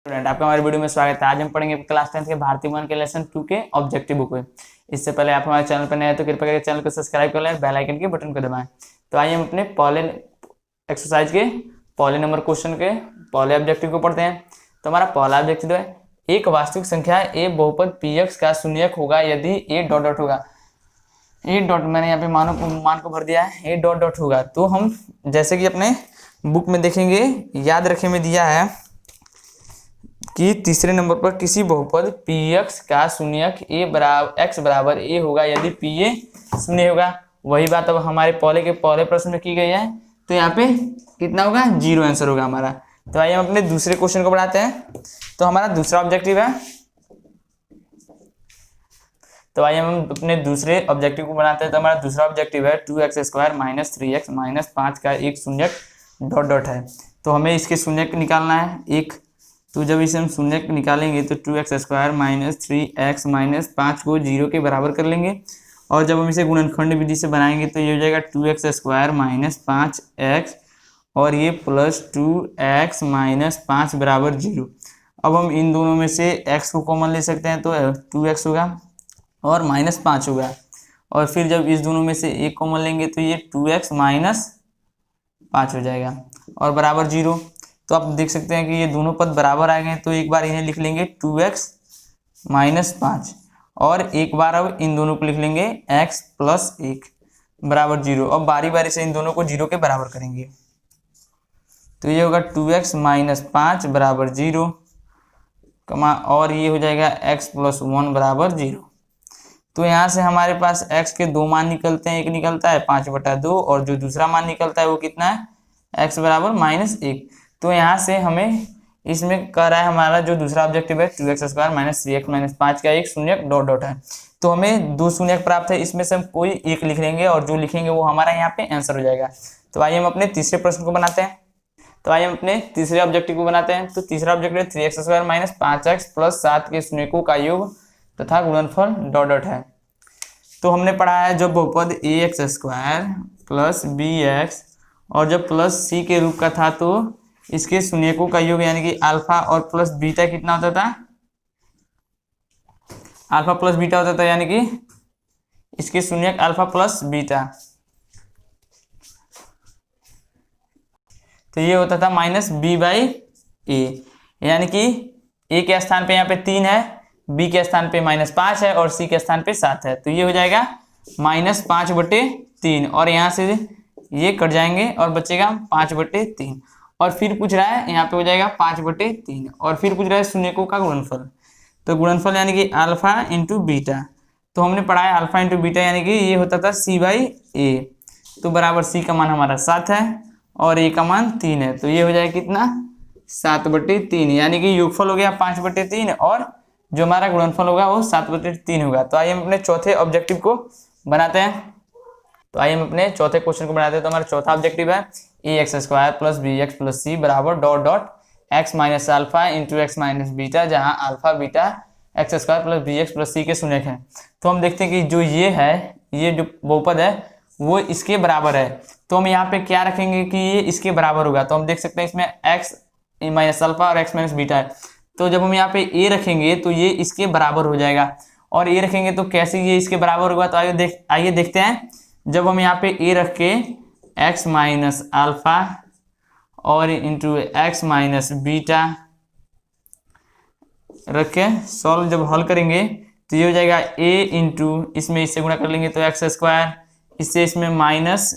Student, आपका हमारे video में स्वागत है। आज हम पढ़ेंगे क्लास 10 के भारतीय वन के लेसन 2 के ऑब्जेक्टिव बुक में। इससे पहले आप हमारे चैनल पर नए हैं तो कृपया करके चैनल को सब्सक्राइब कर लें, बेल आइकन के बटन को दबाएं। तो आइए हम अपने पहले एक्सरसाइज के पहले नंबर क्वेश्चन के पहले ऑब्जेक्टिव को पढ़ते हैं। तो हमारा पहला ऑब्जेक्टिव है, एक वास्तविक संख्या ए बहुपद px का शून्यक होगा यदि ए डॉट डॉट होगा। ए डॉट मैंने यहाँ पे मान को भर दिया है, ए डॉट डॉट होगा। तो हम जैसे कि अपने बुक में देखेंगे, याद रखे में दिया है कि तीसरे नंबर पर किसी बहुपद px का शून्यक x बराबर a होगा यदि pa शून्य होगा। वही बात अब हमारे पहले प्रश्न में की गई है। तो यहाँ पे कितना होगा, 0 आंसर होगा हमारा। तो आइए हम अपने दूसरे क्वेश्चन को बढ़ाते हैं। तो हमारा दूसरा ऑब्जेक्टिव है, तो आइए हम अपने दूसरे ऑब्जेक्टिव को बनाते हैं। तो हमारा दूसरा ऑब्जेक्टिव है 2x square minus 3x minus 5 का एक शून्यक डॉट डॉट है। तो हमें इसके शून्यक निकालना है एक। तो जब इसे हम शून्यक निकालेंगे तो 2x square minus 3x minus 5 को 0 के बराबर कर लेंगे। और जब हम इसे गुणनखंड विधि से बनाएंगे तो ये हो जाएगा 2x स्क्वायर माइनस 5x और ये प्लस 2x माइनस 5 बराबर 0। अब हम इन दोनों में से x को कॉमन ले सकते हैं तो 2x होगा और माइनस 5 होगा। और फिर जब इस दोनों में से एक कॉमन लेंगे तो ये 2x माइनस 5 हो जाएगा और बराबर 0। तो आप देख सकते हैं कि ये दोनों पद बराबर आ गए। तो एक बार इन्हें लिख लेंगे 2x माइनस 5 और एक बार अब इन दोनों को लिख लेंगे x प्लस 1 बराबर 0। अब बारी बारी से इन दोनों को 0 के बराबर करेंगे। तो ये होगा 2x माइनस 5 बराबर 0 और ये हो जाएगा x प्लस 1 बराबर 0। तो यहाँ से हमारे पास x के दो मान निकलते हैं, एक निकलता है 5/2 और जो दूसरा मान निकलता है वो कितना है, x बराबर माइनस 1। तो यहाँ से हमें इसमें कह रहा है हमारा जो दूसरा ऑब्जेक्टिव है 2x square minus 3x minus 5 का एक शून्यक डॉट डॉट है। तो हमें दो शून्यक प्राप्त है, इसमें से हम कोई एक लिख लेंगे और जो लिखेंगे वो हमारा यहाँ पे आंसर हो जाएगा। तो आइए हम अपने तीसरे प्रश्न को बनाते हैं। तो आइए हम अपने तीसरे ऑब्जेक्टिव को बनाते हैं। तो तीसरा objective 3x square minus 5x plus 7 के शून्यकों का योग तथा गुणनफल डॉट डॉट है। तो हमने पढ़ा है जब बहुपद ax स्क्वायर प्लस bx और जब प्लस c के रूप का था तो इसके शून्यकों का योग यानी कि अल्फा और प्लस बीटा कितना होता था, अल्फा प्लस बीटा होता था, यानी कि इसके शून्यक अल्फा प्लस बीटा। तो ये होता था माइनस b/a, यानी कि a के स्थान पे यहाँ पे 3 है, b के स्थान पे माइनस 5 है और c के स्थान पे 7 है। तो ये हो जाएगा माइनस 5/3 और यहाँ से ये कट जाएंगे और बचेगा 5/3। और फिर पूछ रहा है यहाँ पे हो जाएगा 5/3 और फिर पूछ रहा है शून्यकों का गुणनफल। तो गुणनफल यानी कि अल्फा इंटू बीटा। तो हमने पढ़ा है अल्फा इंटू बीटा यानी कि ये होता था c/a। तो बराबर c का मान हमारा 7 है और a का मान 3 है। तो ये हो जाएगा कितना, 7/3, यानी कि योगफल हो गया 5/3 और जो हमारा गुणनफल होगा वो 7/3 होगा। तो आइए हम अपने चौथे ऑब्जेक्टिव को बनाते हैं। तो आइए हम अपने चौथे क्वेश्चन को बनाते हैं। तो हमारा चौथा ऑब्जेक्टिव है ax square plus bx plus c बराबर dot dot x minus alpha into x minus beta, जहाँ alpha beta x square plus bx plus c के शून्यक है। तो हम देखते हैं कि जो ये है, ये जो बहुपद है वो इसके बराबर है। तो हम यहाँ पे क्या रखेंगे कि ये इसके बराबर होगा। तो हम देख सकते हैं इसमें x माइनस अल्फा और x माइनस बीटा है। तो जब हम यहाँ पे a रखेंगे तो ये इसके बराबर हो जाएगा और a रखेंगे तो कैसे ये इसके बराबर होगा। तो आइए देखते हैं। जब हम यहाँ पे a रख के x माइनस अल्फा और इंटू x माइनस बीटा रख के सॉल्व जब हल करेंगे तो ये हो जाएगा a इंटू इसमें इससे गुणा कर लेंगे तो x स्क्वायर, इससे इसमें माइनस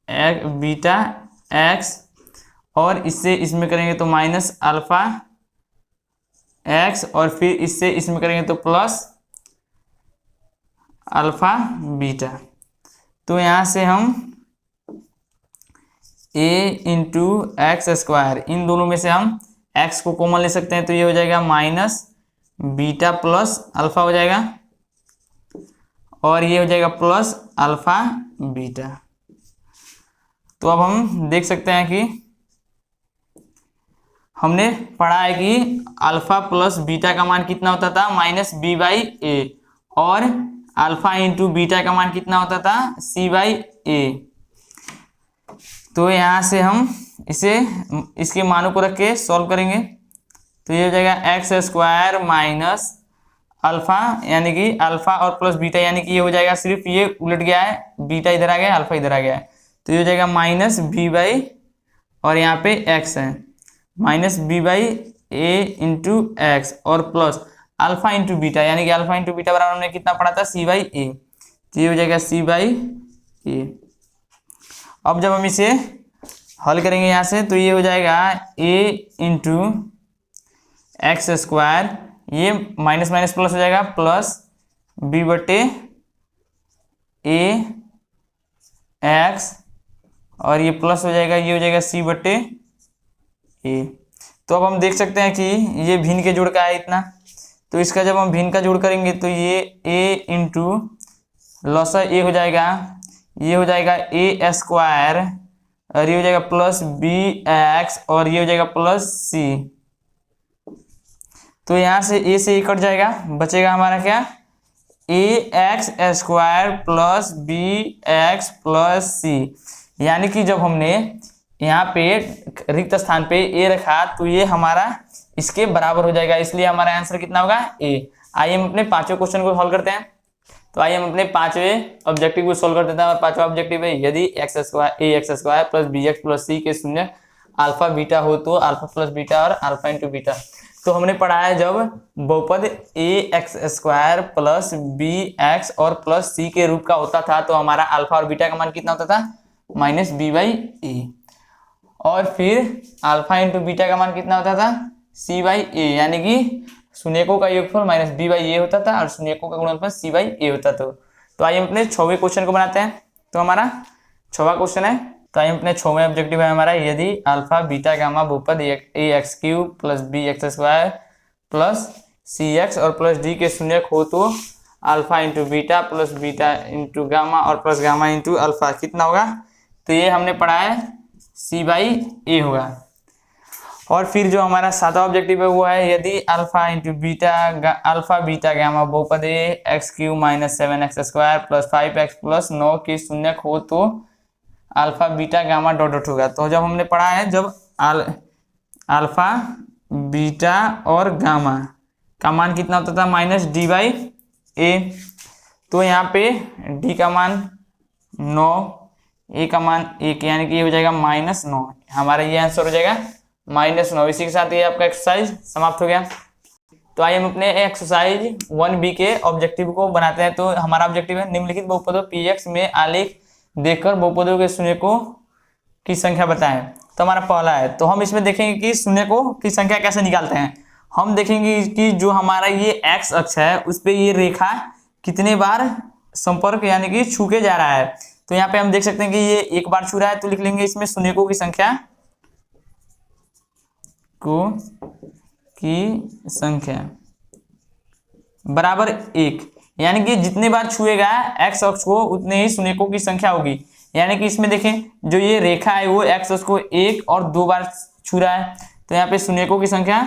बीटा x और इससे इसमें करेंगे तो माइनस अल्फा x और फिर इससे इसमें करेंगे तो प्लस अल्फा बीटा। तो यहाँ से हम a इंटू एक्स स्क्वायर, इन दोनों में से हम x को कॉमन ले सकते हैं। तो ये हो जाएगा माइनस बीटा प्लस अल्फा हो जाएगा और ये हो जाएगा प्लस अल्फा बीटा। तो अब हम देख सकते हैं कि हमने पढ़ा है कि अल्फा प्लस बीटा का मान कितना होता था, माइनस b/a और अल्फा इंटू बीटा का मान कितना होता था, c/a। तो यहाँ से हम इसे इसके मानों को रख के सॉल्व करेंगे। तो तो ये हो जाएगा एक्स स्क्वायर माइनस अल्फा, यानी कि अल्फा और प्लस बीटा, यानी कि ये हो जाएगा सिर्फ ये उलट गया है, बीटा इधर आ गया, अल्फा इधर आ गया है, तो ये हो जाएगा माइनस बी बाई, और यहाँ पे एक्स है, minus b by a into x और प्लस अल्फा इंटू बीटा, यानी कि अल्फा इंटू बीटा बराबर हमने कितना पढ़ा था, सी बाई ए, तो ये हो जाएगा सी बाई ए। अब जब हम इसे हल करेंगे यहाँ से, तो ये हो जाएगा ए इंटू एक्स स्क्वायर, ये माइनस माइनस प्लस हो जाएगा, प्लस बी बटे ए एक्स, और ये प्लस हो जाएगा, ये हो जाएगा सी बटे ए। तो अब हम देख सकते हैं कि ये भिन्न के जोड़ का है इतना, तो इसका जब हम भिन्न का जोड़ करेंगे तो ये ए इंटू लॉसा ए हो जाएगा, ये हो जाएगा ए स्क्वायर, और ये हो जाएगा प्लस बी एक्स, और ये हो जाएगा प्लस सी। तो यहाँ से ए से ए कट जाएगा, बचेगा हमारा क्या, a x square plus b x plus c, यानी कि जब हमने यहाँ पे रिक्त स्थान पे ए रखा तो ये हमारा इसके बराबर हो जाएगा, इसलिए हमारा आंसर कितना होगा, ए। आइए हम अपने पांचवें क्वेश्चन को सॉल्व करते हैं। तो आइए हम अपने पांचवें ऑब्जेक्टिव को सॉल्व कर देते हैं, और पांचवा ऑब्जेक्टिव है यदि x square plus b x plus c के शून्य अल्फा बीटा हो तो अल्फा प्लस बीटा और अल्फा इंटू बीटा। तो हमने पढ़ा है जब बहुपद a x square plus b x और प्लस सी के रूप का होता था तो हमारा अल्फा और बीटा का मान कितना होता था, माइनस बी बाई ए, और फिर अल्फा इंटू बीटा का मान कितना होता था, सी बाई ए, यानी कि शून्यकों का योगफल माइनस बी बाई ए होता था और शून्यकों का गुणनफल सी बाई ए होता था। तो आइए हम अपने 6वें क्वेश्चन को बनाते हैं। तो हमारा 6वां क्वेश्चन है, तो आइए अपने 6वें ऑब्जेक्टिव है हमारा, यदि अल्फा बीटा गामा बहुपद a x cube plus b x square plus c x और प्लस डी के शून्यक हो तो alpha into beta plus beta into gamma और प्लस गामा इंटू अल्फा कितना होगा। तो ये हमने पढ़ा है सी बाई ए होगा। और फिर जो हमारा 7वां ऑब्जेक्टिव है वो है यदि alpha into beta alpha beta gamma बहुपद a x cube minus 7x square plus 5x plus 9 के शून्यक हो तो alpha beta gamma dot dot होगा। तो जब हमने पढ़ा है जब अल्फा बीटा और गामा का मान कितना होता था, माइनस डी बाई ए, तो यहाँ पे डी का मान 9, ए का मान 1, यानी कि ये हो जाएगा माइनस 9, हमारा ये आंसर हो जाएगा माइनस 9। इसी के साथ ये आपका एक्सरसाइज समाप्त हो गया। तो आइए हम अपने एक्सरसाइज 1b के ऑब्जेक्टिव को बनाते हैं। तो हमारा ऑब्जेक्टिव है निम्नलिखित बहुपदों px में आलेख देखकर बहुपदों के शून्यकों की संख्या बताएं। तो हमारा पहला है, तो हम इसमें देखेंगे कि शून्यकों की संख्या कैसे निकालते हैं। हम देखेंगे कि जो हमारा ये एक्स अक्ष है उस पर ये रेखा कितने बार संपर्क यानी कि छू के जा रहा है। तो यहाँ पे हम देख सकते हैं कि ये एक बार छू रहा है, तो लिख लेंगे इसमें शून्यकों की संख्या बराबर 1, यानी कि जितने बार छुएगा एक्स अक्ष को उतने ही शून्यकों की संख्या होगी। यानी कि इसमें देखें जो ये रेखा है वो एक्स अक्ष को 1 और 2 बार छू रहा है, तो यहाँ पे शून्यकों की संख्या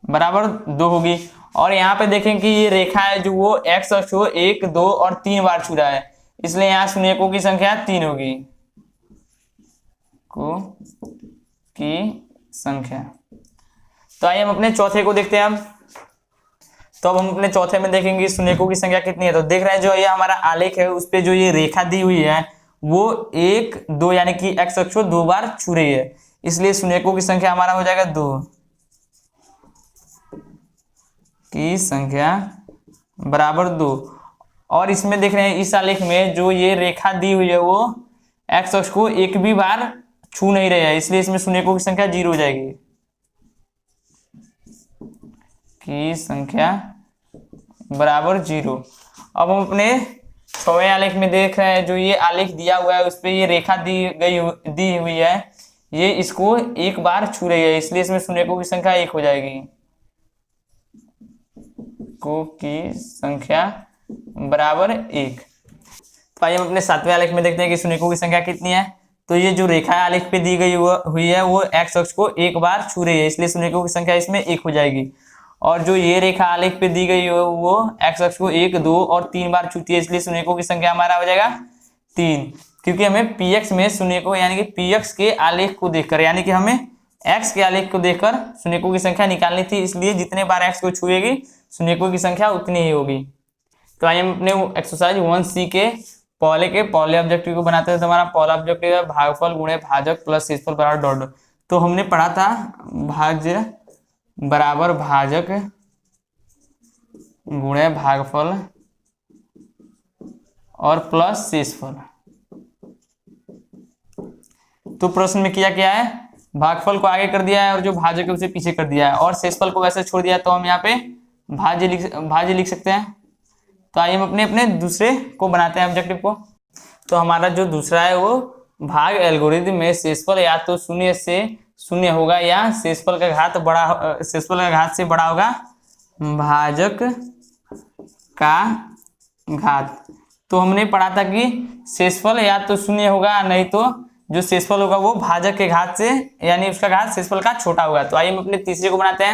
बराबर 2 होगी। और यहाँ पे देखें कि ये रेखा है जो वो एक्स अक्ष को 1, 2 और 3 बार छू रहा है, इसलिए यहाँ शून्यकों की संख्या 3 होगी। तो आइए हम अपने चौथे को देखते हैं अब। तो अब हम अपने चौथे में देखेंगे शून्यकों की संख्या कितनी है। तो देख रहे हैं जो ये हमारा आलेख है उस पे जो ये रेखा दी हुई है वो 1, 2 यानी कि एक्स अक्ष को 2 बार छू रही है, इसलिए शून्यकों की संख्या हमारा हो जाएगा 2 की संख्या बराबर 2। और इसमें देख रहे हैं इस आलेख में जो ये रेखा दी हुई है वो एक्स अक्ष को एक भी बार छू नहीं रही है, इसलिए इसमें शून्यकों की संख्या 0 हो जाएगी की संख्या बराबर 0। अब हम अपने 6वें आलेख में देख रहे हैं जो ये आलेख दिया हुआ है उस पे ये रेखा दी हुई है, ये इसको एक बार छू रही है, इसलिए इसमें शून्यकों की संख्या 1 हो जाएगी की संख्या बराबर 1। तो आइए हम अपने 7वें आलेख में देखते हैं कि शून्यकों की संख्या कितनी है। तो ये जो रेखा आलेख पे दी गई हुई है वो एक्स अक्ष को 1 बार छू रही है, इसलिए शून्यकों की संख्या इसमें 1 हो जाएगी। और जो ये रेखा आलेख पे दी गई है वो एक्स अक्ष को 1, 2 और 3 बार छूती है, इसलिए शून्यकों की संख्या हमारा हो जाएगा 3। क्योंकि हमें पी एक्स में शून्यकों यानी कि पी एक्स के आलेख को देखकर, यानी कि हमें एक्स के आलेख को देखकर शून्यकों की संख्या निकालनी थी, इसलिए जितने बार एक्स को छुएगी शून्यकों की संख्या उतनी ही होगी। तो आइए हम अपने एक्सरसाइज 1C के पहले ऑब्जेक्टिव को बनाते हैं। तो हमारा पहला ऑब्जेक्टिव है भागफल गुणे भाजक प्लस शेषफल बराबर डॉट डॉट। तो हमने पढ़ा था भाज्य बराबर भाजक गुणे भागफल और प्लस शेषफल। तो प्रश्न में किया क्या है, भागफल को आगे कर दिया है और जो भाजक है उसे पीछे कर दिया है, और शेषफल को वैसे छोड़ दिया है, तो हम यहाँ पे भाज्य लिख सकते हैं। तो आइए हम अपने दूसरे को बनाते हैं ऑब्जेक्टिव को। तो हमारा जो दूसरा है वो भाग एल्गोरिथम में शेषफल या तो शून्य से शून्य होगा या शेषफल का घात से बड़ा होगा भाजक का घात। तो हमने पढ़ा था कि शेषफल या तो शून्य होगा, नहीं तो जो शेषफल होगा वो भाजक के घात से यानी उसका घात शेषफल का छोटा होगा। तो आइए हम अपने तीसरे को बनाते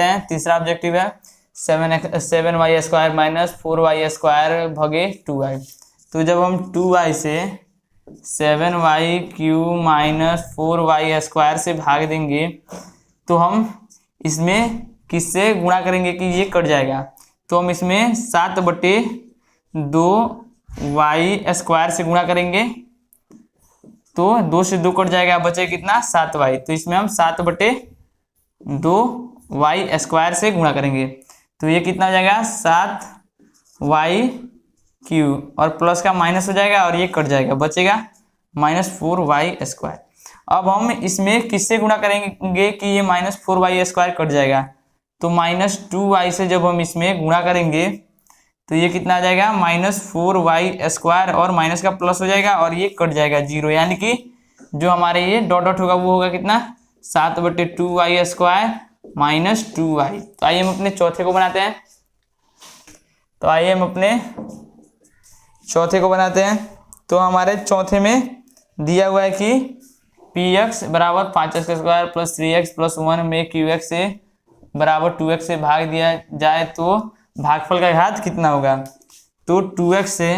हैं। तीसरा ऑब्जेक्टिव है 7y² माइनस 4y² भगे 2y। तो जब हम 2y से 7y³ माइनस 4y² से भाग देंगे तो हम इसमें किससे गुणा करेंगे कि ये कट जाएगा। तो हम इसमें 7/2y² से गुणा करेंगे तो 2 से 2 कट जाएगा, बचे कितना 7y। तो इसमें हम 7/2y² से गुणा करेंगे तो ये कितना हो जाएगा 7y³ और प्लस का माइनस हो जाएगा और ये कट जाएगा, बचेगा -4y²। अब हम इसमें किससे गुणा करेंगे कि ये -4y² कट जाएगा। तो -2y से जब हम इसमें गुणा करेंगे तो ये कितना आ जाएगा -4y² और माइनस का प्लस हो जाएगा और ये कट जाएगा 0, यानी कि जो हमारे ये डॉट डॉट होगा वो होगा कितना 7/2y² माइनस 2y। तो आइए हम अपने चौथे को बनाते हैं। तो हमारे चौथे में दिया हुआ है कि px बराबर 5x² प्लस 3x प्लस 1 में qx से बराबर 2x से भाग दिया जाए तो भागफल का घात कितना होगा। तो 2x से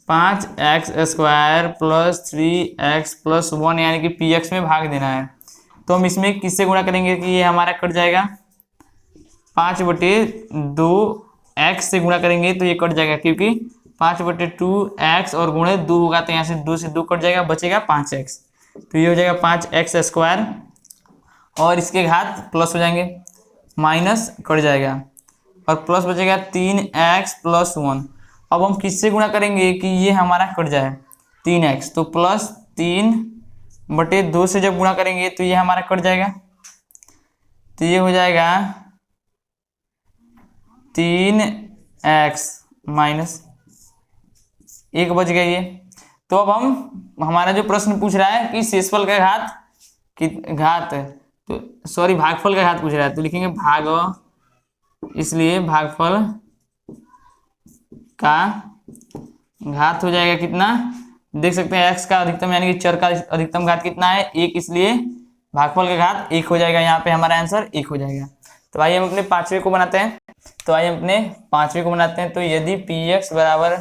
5x² प्लस 3x प्लस 1 यानी कि px में भाग देना है। तो हम इसमें किससे गुणा करेंगे कि ये हमारा कट जाएगा 5/2x से गुणा करेंगे तो ये कट जाएगा, क्योंकि 5/2x और गुणे 2 होगा तो यहाँ से 2 से 2 कट जाएगा, बचेगा 5x। तो ये हो जाएगा 5x² और इसके घात प्लस हो जाएंगे, माइनस कट जाएगा और प्लस बचेगा 3x प्लस 1। अब हम किससे गुणा करेंगे कि ये हमारा कट जाए 3x, तो प्लस 3/2 से जब गुणा करेंगे तो ये हमारा कट जाएगा, तो ये हो जाएगा 3x माइनस 1 बच गया ये। तो अब हमारा जो प्रश्न पूछ रहा है कि शेषफल का घात तो सॉरी भागफल का घात पूछ रहा है, तो लिखेंगे इसलिए भागफल का घात हो जाएगा कितना, देख सकते हैं x का अधिकतम यानी कि चर का अधिकतम घात कितना है 1, इसलिए भागफल का घात 1 हो जाएगा। यहाँ पे हमारा आंसर 1 हो जाएगा। तो आइए हम अपने पांचवें को बनाते हैं। तो यदि px बराबर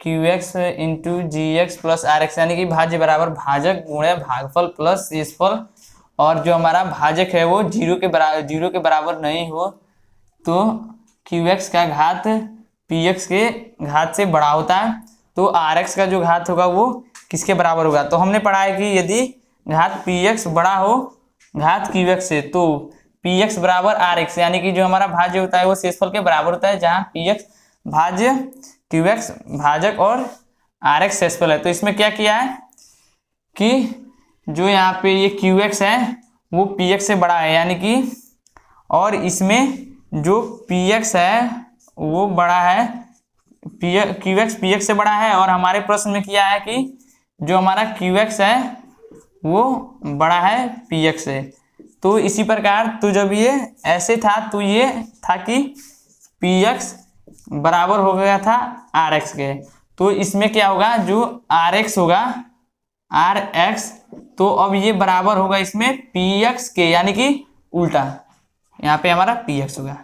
qx into gx plus rx यानी कि भाज्य बराबर भाजक गुणे भागफल प्लस शेषफल, और जो हमारा भाजक है वो 0 के बराबर नहीं हो तो qx का घात px के घात से बड़ा होता है, तो rx का जो घात होगा वो किसके बराबर होगा। तो हमने पढ़ा है कि यदि घात px बड़ा हो घात qx से तो px बराबर rx, यानी कि जो हमारा भाज्य होता है वो शेषफल के बराबर होता है, जहाँ px भाज्य qx भाजक और rx शेषफल है। तो इसमें क्या किया है कि जो यहाँ पे ये qx है वो px से बड़ा है, यानी कि और इसमें जो px है वो बड़ा है qx px से बड़ा है, और हमारे प्रश्न में किया है कि जो हमारा qx है वो बड़ा है px से। तो इसी प्रकार तो जब ये ऐसे था तो ये था कि px बराबर हो गया था rx के, तो इसमें क्या होगा जो rx होगा rx, तो अब ये बराबर होगा इसमें px के, यानी कि उल्टा यहाँ पे हमारा px होगा।